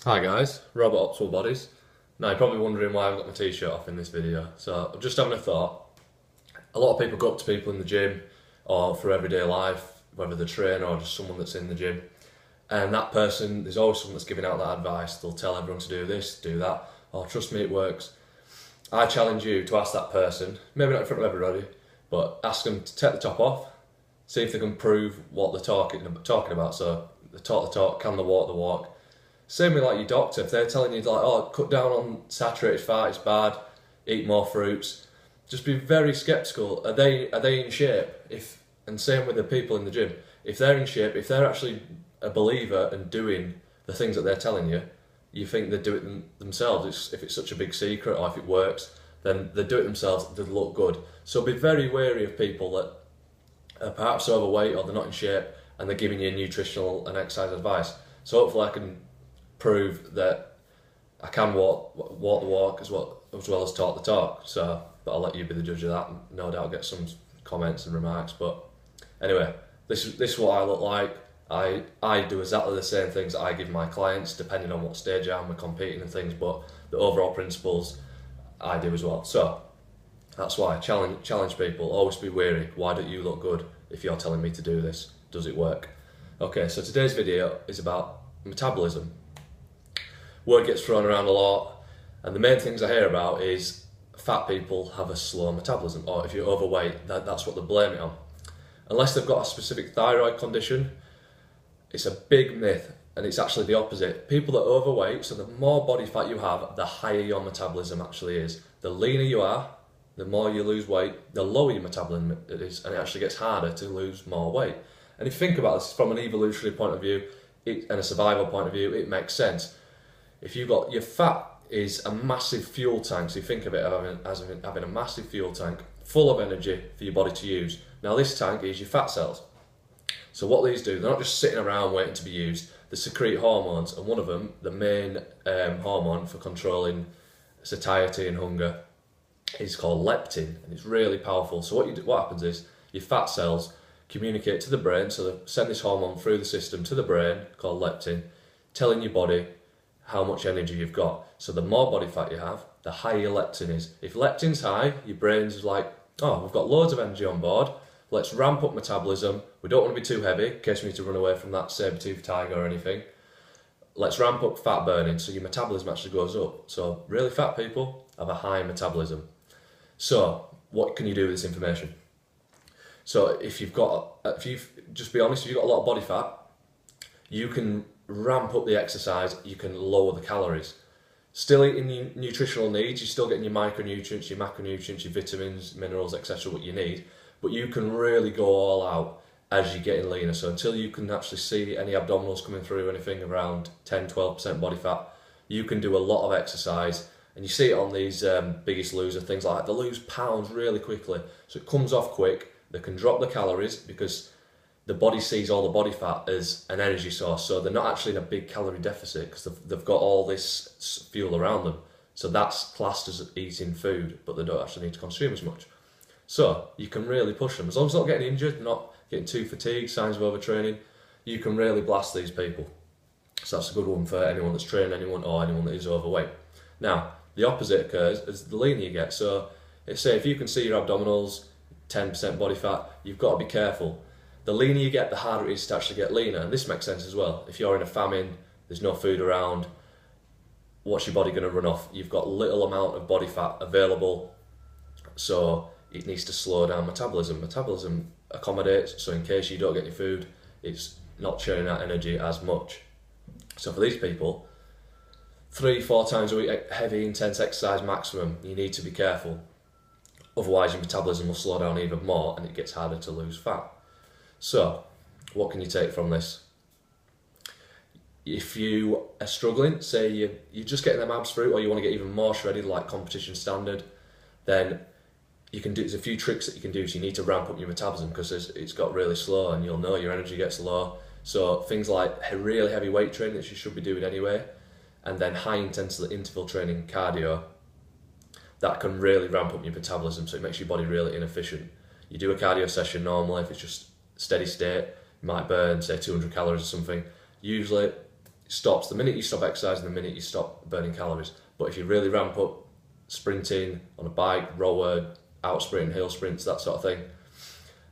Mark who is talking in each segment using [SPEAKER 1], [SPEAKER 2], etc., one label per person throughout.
[SPEAKER 1] Hi guys, Robert Optimal Bodies. Now you're probably wondering why I've got my t-shirt off in this video. So I'm just having a thought. A lot of people go up to people in the gym or for everyday life, whether they're trainer or just someone that's in the gym. And that person, there's always someone that's giving out that advice. They'll tell everyone to do this, do that. Oh, trust me, it works. I challenge you to ask that person, maybe not in front of everybody, but ask them to take the top off, see if they can prove what they're talking about. So they talk the talk, can they walk the walk? Same with like your doctor, if they're telling you like, oh, cut down on saturated fat, it's bad, eat more fruits, just be very sceptical. Are they in shape? And same with the people in the gym. If they're in shape, if they're actually a believer and doing the things that they're telling you, you think they do it themselves. If it's such a big secret or if it works, then they do it themselves, they look good. So be very wary of people that are perhaps overweight or they're not in shape and they're giving you nutritional and exercise advice. So hopefully I can prove that I can walk the walk as well as talk the talk. So, but I'll let you be the judge of that. No doubt I'll get some comments and remarks. But anyway, this is what I look like. I do exactly the same things that I give my clients, depending on what stage I am, we're competing and things. But the overall principles I do as well. So that's why I challenge people. Always be wary. Why don't you look good if you're telling me to do this? Does it work? Okay, so today's video is about metabolism. Word gets thrown around a lot, and the main things I hear about is fat people have a slow metabolism, or if you're overweight, that's what they blame it on. Unless they've got a specific thyroid condition, it's a big myth, and it's actually the opposite. People that are overweight, so the more body fat you have, the higher your metabolism actually is. The leaner you are, the more you lose weight, the lower your metabolism is, and it actually gets harder to lose more weight. And if you think about this from an evolutionary point of view and a survival point of view, it makes sense. If you've got, your fat is a massive fuel tank, so you think of it as having a massive fuel tank full of energy for your body to use. Now this tank is your fat cells. So what these do, they're not just sitting around waiting to be used, they secrete hormones, and one of them, the main hormone for controlling satiety and hunger, is called leptin, and it's really powerful. So what happens is, your fat cells communicate to the brain, so they send this hormone through the system to the brain, called leptin, telling your body how much energy you've got. So the more body fat you have, the higher your leptin is. If leptin's high, your brain's like, oh, we've got loads of energy on board, let's ramp up metabolism. We don't want to be too heavy in case we need to run away from that saber-toothed tiger or anything. Let's ramp up fat burning so your metabolism actually goes up. So really fat people have a high metabolism. So what can you do with this information? So just be honest, if you've got a lot of body fat, you can ramp up the exercise, you can lower the calories. Still eating your nutritional needs, you're still getting your micronutrients, your macronutrients, your vitamins, minerals, etc. what you need, but you can really go all out as you're getting leaner. So until you can actually see any abdominals coming through, anything around 10-12% body fat, you can do a lot of exercise. And you see it on these Biggest Loser, things like that. They lose pounds really quickly. So it comes off quick, they can drop the calories because the body sees all the body fat as an energy source, so they're not actually in a big calorie deficit because they've got all this fuel around them. So that's classed as eating food, but they don't actually need to consume as much. So you can really push them. As long as they're not getting injured, not getting too fatigued, signs of overtraining, you can really blast these people. So that's a good one for anyone that's training anyone or anyone that is overweight. Now, the opposite occurs as the leaner you get. So if you can see your abdominals, 10% body fat, you've got to be careful. The leaner you get, the harder it is to actually get leaner. And this makes sense as well. If you're in a famine, there's no food around, what's your body going to run off? You've got little amount of body fat available, so it needs to slow down metabolism. Metabolism accommodates, so in case you don't get your food, it's not churning out energy as much. So for these people, 3-4 times a week, heavy, intense exercise maximum, you need to be careful. Otherwise your metabolism will slow down even more and it gets harder to lose fat. So, what can you take from this? If you are struggling, say you're just getting them abs through, or you want to get even more shredded like competition standard, then there's a few tricks that you can do. So you need to ramp up your metabolism because it's got really slow and you'll know your energy gets low. So things like really heavy weight training that you should be doing anyway, and then high intensity interval training, cardio, that can really ramp up your metabolism, so it makes your body really inefficient. You do a cardio session normally, if it's just steady state, you might burn say 200 calories or something. Usually stops the minute you stop exercising, the minute you stop burning calories. But if you really ramp up sprinting on a bike, rower, out sprinting, hill sprints, that sort of thing,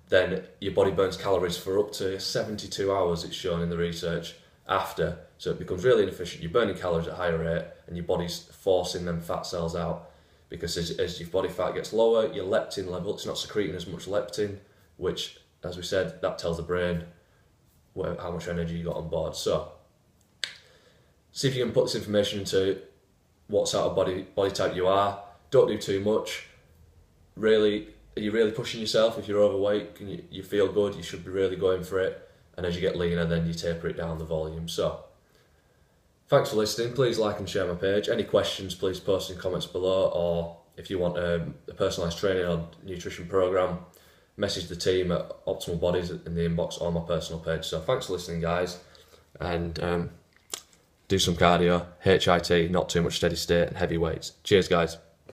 [SPEAKER 1] then your body burns calories for up to 72 hours, it's shown in the research, after. So it becomes really inefficient. You're burning calories at a higher rate and your body's forcing them fat cells out, because as your body fat gets lower, your leptin level, it's not secreting as much leptin, which, as we said, that tells the brain how much energy you got on board. So see if you can put this information into what sort of body type you are. Don't do too much. Really, are you really pushing yourself? If you're overweight, you feel good, you should be really going for it. And as you get leaner, then you taper it down the volume. So thanks for listening. Please like and share my page. Any questions, please post in comments below, or if you want a personalised training or nutrition program, message the team at Optimal Bodies in the inbox or my personal page. So thanks for listening, guys, and do some cardio, HIIT, not too much steady state, and heavy weights. Cheers, guys.